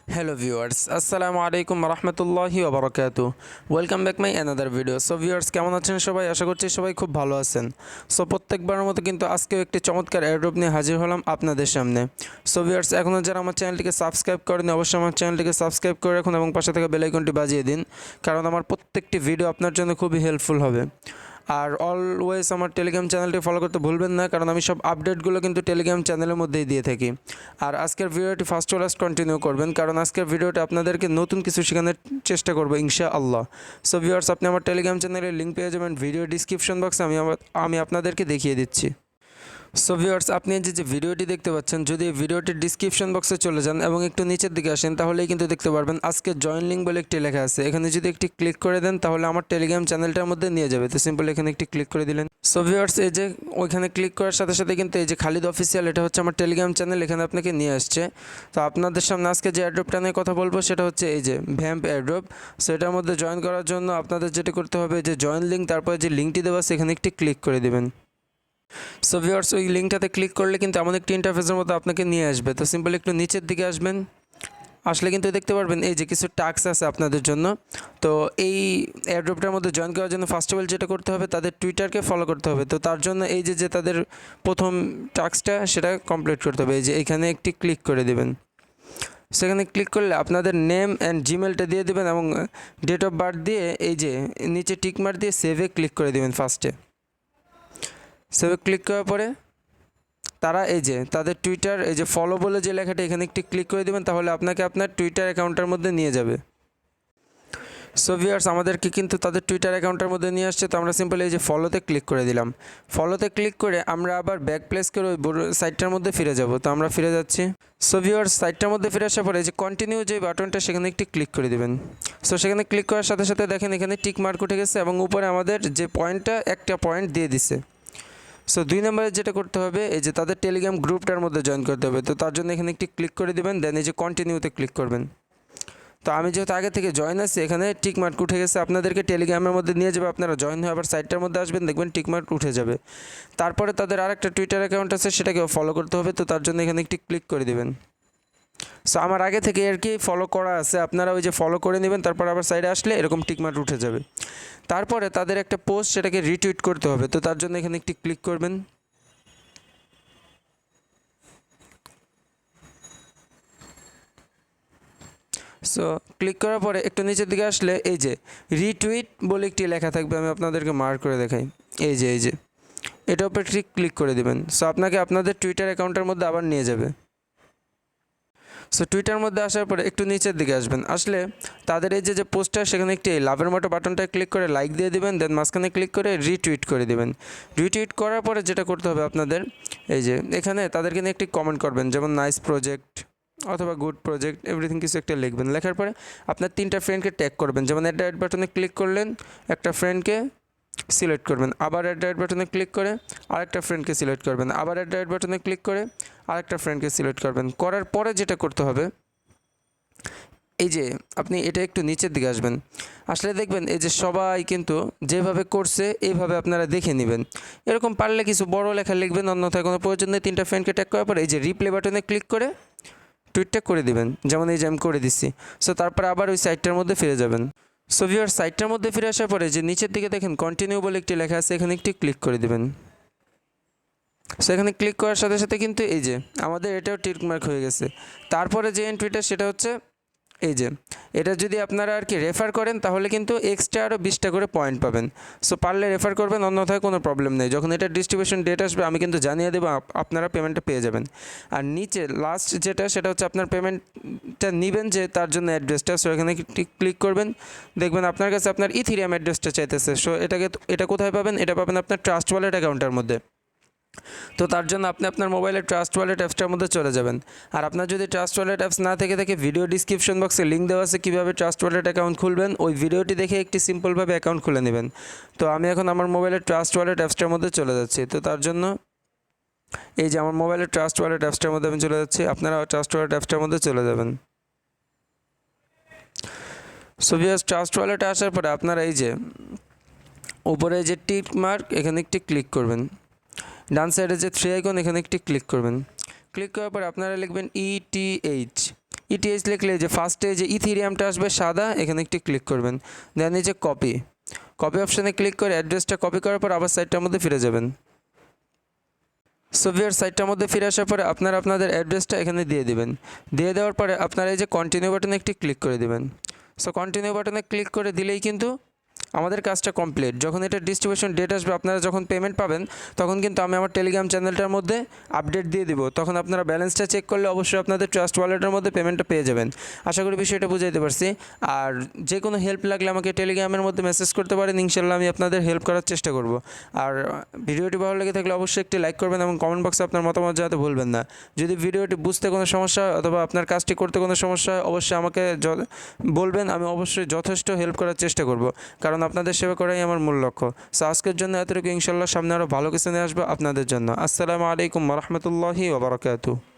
Hello viewers, আসসালামু আলাইকুম রহমতুল্লাহি ওবরাকাতু। Welcome back my another video. So viewers, কেমন আছেন সবাই? আশা করছি সবাই খুব ভালো আছেন। সো প্রত্যেকবারের মতো কিন্তু আজকেও একটি চমৎকার এয়ারড্রপ নিয়ে হাজির হলাম আপনাদের সামনে। সো ভিউয়ার্স, এখনও যারা আমার চ্যানেলটিকে সাবস্ক্রাইব করেনি অবশ্যই আমার চ্যানেলটিকে সাবস্ক্রাইব করে রাখুন এবং পাশে থাকা বেল আইকনটি বাজিয়ে দিন, কারণ আমার প্রত্যেকটি ভিডিও আপনার জন্য খুবই হেল্পফুল হবে। আর অলওয়েজ আমার টেলিগ্রাম চ্যানেলটি ফলো করতে ভুলবেন না, কারণ আমি সব আপডেটগুলো কিন্তু টেলিগ্রাম চ্যানেলের মধ্যেই দিয়ে থাকি। আর আজকের ভিডিওটি ফার্স্ট টু লাস্ট কন্টিনিউ করবেন, কারণ আজকের ভিডিওটি আপনাদেরকে নতুন কিছু শেখানোর চেষ্টা করবো ইনশাআল্লাহ। সো ভিউয়ার্স, আপনি আমার টেলিগ্রাম চ্যানেলের লিঙ্ক পেয়ে যাবেন ভিডিও ডিসক্রিপশন বক্সে। আমি আপনাদেরকে দেখিয়ে দিচ্ছি। সো ভিউয়ার্স, আপনি যে ভিডিওটি দেখতে পাচ্ছেন, যদি এই ভিডিওটির ডিসক্রিপশন বক্সে চলে যান এবং একটু নিচের দিকে আসেন, তাহলেই কিন্তু দেখতে পারবেন আজকে জয়েন লিঙ্ক বলে একটি লেখা আছে। এখানে যদি একটি ক্লিক করে দেন তাহলে আমার টেলিগ্রাম চ্যানেলটার মধ্যে নিয়ে যাবে। তো সিম্পল এখানে একটি ক্লিক করে দিলেন। সো ভিউয়ার্স, এই যে ওইখানে ক্লিক করার সাথে সাথে কিন্তু এই যে খালিদ অফিসিয়াল, এটা হচ্ছে আমার টেলিগ্রাম চ্যানেল, এখানে আপনাকে নিয়ে আসছে। তো আপনাদের সামনে আজকে যে এয়ারড্রপটা নিয়ে কথা বলবো সেটা হচ্ছে এই যে ভ্যাম্প এয়ারড্রপ। সো এটার মধ্যে জয়েন করার জন্য আপনাদের যেটা করতে হবে, যে জয়েন লিঙ্ক, তারপরে যে লিঙ্কটি দেওয়া আছে এখানে একটি ক্লিক করে দেবেন। সো ভিউয়ার্স, ওই লিঙ্কটাতে ক্লিক করলে কিন্তু এমন একটি ইন্টারফেসের মতো আপনাকে নিয়ে আসবে। তো সিম্পল একটু নিচের দিকে আসবেন, আসলে কিন্তু দেখতে পারবেন এই যে কিছু টাস্ক আছে আপনাদের জন্য। তো এই এয়ারড্রপটার মধ্যে জয়েন করার জন্য ফার্স্ট অফ অল যেটা করতে হবে, তাদের টুইটারকে ফলো করতে হবে। তো তার জন্য এই যে তাদের প্রথম টাস্কটা সেটা কমপ্লিট করতে হবে। এই যে এখানে একটি ক্লিক করে দেবেন। সেখানে ক্লিক করলে আপনাদের নেম অ্যান্ড জিমেলটা দিয়ে দেবেন এবং ডেট অফ বার্থ দিয়ে এই যে নিচে টিকমার্ক দিয়ে সেভে ক্লিক করে দেবেন। ফার্স্টে সেভে ক্লিক করার পরে তারা এই যে তাদের টুইটার, এই যে ফলো বলে যে লেখাটা, এখানে একটি ক্লিক করে দেবেন, তাহলে আপনাকে আপনার টুইটার অ্যাকাউন্টের মধ্যে নিয়ে যাবে। সো ভিউয়ার্স, আমাদেরকে কিন্তু তাদের টুইটার অ্যাকাউন্টের মধ্যে নিয়ে আসছে। তো আমরা সিম্পল এই যে ফলোতে ক্লিক করে দিলাম। ফলোতে ক্লিক করে আমরা আবার ব্যাক প্লেস করে ওই সাইটটার মধ্যে ফিরে যাব। তো আমরা ফিরে যাচ্ছি। সো ভিউয়ার্স, সাইটটার মধ্যে ফিরে আসার পরে যে কন্টিনিউ যে বাটনটা সেখানে একটি ক্লিক করে দেবেন। সো সেখানে ক্লিক করার সাথে সাথে দেখেন এখানে টিক মার্ক উঠে গেছে এবং উপরে আমাদের যে পয়েন্টটা, একটা পয়েন্ট দিয়ে দিছে। সো 2 নম্বরে যেটা করতে হবে, এই যে তাদের টেলিগ্রাম গ্রুপটার মধ্যে জয়েন করতে হবে। তো তার জন্য এখানে একটি ক্লিক করে দেবেন, দেন এই যে কন্টিনিউতে ক্লিক করবেন। তো আমি যেহেতু আগে থেকে জয়েন আছি, এখানে টিক মার্ক উঠে গেছে, আপনাদেরকে টেলিগ্রামের মধ্যে নিয়ে যাবে। আপনারা জয়েন হয়ে আবার সাইটটার মধ্যে আসবেন, দেখবেন টিক মার্ক উঠে যাবে। তারপরে তাদের আরেকটা টুইটার অ্যাকাউন্ট আছে, সেটাকেও ফলো করতে হবে। তো তার জন্য এখানে একটি ক্লিক করে দেবেন। সো আমার আগে থেকে আর কি ফলো করা আছে, আপনারা ওই যে ফলো করে নেবেন, তারপর আবার সাইডে আসলে এরকম টিকমার্ক উঠে যাবে। তারপরে তাদের একটা পোস্ট, সেটাকে রিটুইট করতে হবে। তো তার জন্য এখানে একটি ক্লিক করবেন। সো ক্লিক করার পরে একটু নিচের দিকে আসলে এই যে রিটুইট বলে একটি লেখা থাকবে, আমি আপনাদেরকে মার্ক করে দেখাই। এই যে এটার উপরে ঠিক ক্লিক করে দেবেন। সো আপনাকে আপনাদের টুইটার অ্যাকাউন্টের মধ্যে আবার নিয়ে যাবে। সো টুইটার মধ্যে আসার পরে একটু নিচের দিকে আসবেন, আসলে তাদের এই যে পোস্টার, সেখানে একটি লাভের মতো বাটনটা ক্লিক করে লাইক দিয়ে দেবেন, দেন মাঝখানে ক্লিক করে রিটুইট করে দেবেন। রিটুইট করার পরে যেটা করতে হবে আপনাদের, এই যে এখানে তাদেরকে নিয়ে একটি কমেন্ট করবেন, যেমন নাইস প্রজেক্ট অথবা গুড প্রজেক্ট, এভরিথিং কিছু একটা লিখবেন। লেখার পরে আপনার 3টা ফ্রেন্ডকে ট্যাগ করবেন, যেমন অ্যাড বাটনে ক্লিক করলেন, একটা ফ্রেন্ডকে সিলেক্ট করবেন, আবার অ্যাড বাটনে ক্লিক করে আরেকটা ফ্রেন্ডকে সিলেক্ট করবেন, আবার অ্যাড বাটনে ক্লিক করে আরেকটা ফ্রেন্ডকে সিলেক্ট করবেন। করার পরে যেটা করতে হবে, এই যে আপনি এটা একটু নিচের দিকে আসবেন, আসলে দেখবেন এই যে সবাই কিন্তু যেভাবে করছে এইভাবে আপনারা দেখে নেবেন। এরকম পারলে কিছু বড় লেখা লিখবেন, অন্যথায় কোনো প্রয়োজন নেই। 3টা ফ্রেন্ডকে ট্যাগ করার পরে এই যে রিপ্লে বাটনে ক্লিক করে টুইটটা করে দিবেন, যেমন এই যে আমি করে দিচ্ছি। সো তারপরে আবার ওই সাইটটার মধ্যে ফিরে যাবেন। সো ভিউয়ার, সাইটটার মধ্যে ফিরে আসার পরে যে নিচের দিকে দেখেন কন্টিনিউ বলে একটি লেখা আছে, এখানে একটি ক্লিক করে দেবেন। সো এখানে ক্লিক করার সাথে সাথে কিন্তু এই যে আমাদের এটাও টিক মার্ক হয়ে গেছে। তারপরে যে এন্ট্রিটা সেটা হচ্ছে এই যে এটা যদি আপনারা আর কি রেফার করেন, তাহলে কিন্তু এক্সট্রা আরও 20টা করে পয়েন্ট পাবেন। সো পারলে রেফার করবেন, অন্যথায় কোনো প্রবলেম নেই। যখন এটা ডিস্ট্রিবিউশন ডেট আসবে আমি কিন্তু জানিয়ে দেবো, আপনারা পেমেন্টটা পেয়ে যাবেন। আর নিচে লাস্ট যেটা, সেটা হচ্ছে আপনার পেমেন্টটা নেবেন যে তার জন্য অ্যাড্রেসটা। সো এখানে ক্লিক করবেন, দেখবেন আপনার কাছে আপনার ইথিরিয়াম অ্যাড্রেসটা চাইতেছে। সো এটা কোথায় পাবেন? এটা পাবেন আপনার ট্রাস্ট ওয়ালেট অ্যাকাউন্টের মধ্যে। তো তার জন্য আপনি আপনার মোবাইলের ট্রাস্ট ওয়ালেট অ্যাপসটার মধ্যে চলে যাবেন। আর আপনার যদি ট্রাস্ট ওয়ালেট অ্যাপস না থেকে থাকে, ভিডিও ডিসক্রিপশন বক্সে লিঙ্ক দেওয়া আছে কীভাবে ট্রাস্ট ওয়ালেট অ্যাকাউন্ট খুলবেন, ওই ভিডিওটি দেখে একটি সিম্পলভাবে অ্যাকাউন্ট খুলে নেবেন। তো আমি এখন আমার মোবাইলের ট্রাস্ট ওয়ালেট অ্যাপসটার মধ্যে চলে যাচ্ছি। তো তার জন্য এই যে আমার মোবাইলের ট্রাস্ট ওয়ালেট অ্যাপসটার মধ্যে আমি চলে যাচ্ছি, আপনারা ট্রাস্ট ওয়ালেট অ্যাপসটার মধ্যে চলে যাবেন। সো ভিউয়ার্স, ট্রাস্ট ওয়ালেটে আসার পরে আপনারা এই যে উপরে যে টিক মার্ক, এখানে একটি ক্লিক করবেন। ডান সাইডে যে 3 আইকন, এখানে একটি ক্লিক করবেন। ক্লিক করার পর আপনারা লিখবেন ETH ইটিএইচ লিখলে যে ফার্স্টে যে ইথিরিয়ামটা আসবে সাদা, এখানে একটু ক্লিক করবেন। দেন এই যে কপি অপশানে ক্লিক করে অ্যাড্রেসটা কপি করার পর আবার সাইটটার মধ্যে ফিরে যাবেন। সো ভিউয়ার্স, সাইটটার মধ্যে ফিরে আসার পরে আপনারা আপনাদের অ্যাড্রেসটা এখানে দিয়ে দিবেন। দিয়ে দেওয়ার পরে আপনারা এই যে কন্টিনিউ বাটনে একটি ক্লিক করে দিবেন। সো কন্টিনিউ বাটনে ক্লিক করে দিলেই কিন্তু আমাদের কাজটা কমপ্লিট। যখন এটা ডিস্ট্রিবিউশন ডেট আসবে, আপনারা যখন পেমেন্ট পাবেন, তখন কিন্তু আমি আমার টেলিগ্রাম চ্যানেলটার মধ্যে আপডেট দিয়ে দিব। তখন আপনারা ব্যালেন্সটা চেক করলে অবশ্যই আপনাদের ট্রাস্ট ওয়ালেটের মধ্যে পেমেন্টটা পেয়ে যাবেন। আশা করি বিষয়টা বুঝাইতে পারছি। আর যে কোনো হেল্প লাগলে আমাকে টেলিগ্রামের মধ্যে মেসেজ করতে পারেন, ইনশাল্লাহ আমি আপনাদের হেল্প করার চেষ্টা করব। আর ভিডিওটি ভালো লেগে থাকলে অবশ্যই একটি লাইক করবেন এবং কমেন্ট বক্সে আপনার মতামত জানাতে ভুলবেন না। যদি ভিডিওটি বুঝতে কোনো সমস্যা হয় অথবা আপনার কাজটি করতে কোনো সমস্যা হয়, অবশ্যই আমাকে বলবেন। আমি অবশ্যই যথেষ্ট হেল্প করার চেষ্টা করব, কারণ আপনাদের সেবা করাই আমার মূল লক্ষ্য। সো আজকের জন্য এতটুকু। ইনশাল্লাহ সামনে আরও ভালো কিছু নিয়ে আসবো আপনাদের জন্য। আসসালামু আলাইকুম ওয়া রাহমাতুল্লাহি ওয়া বারাকাতুহু।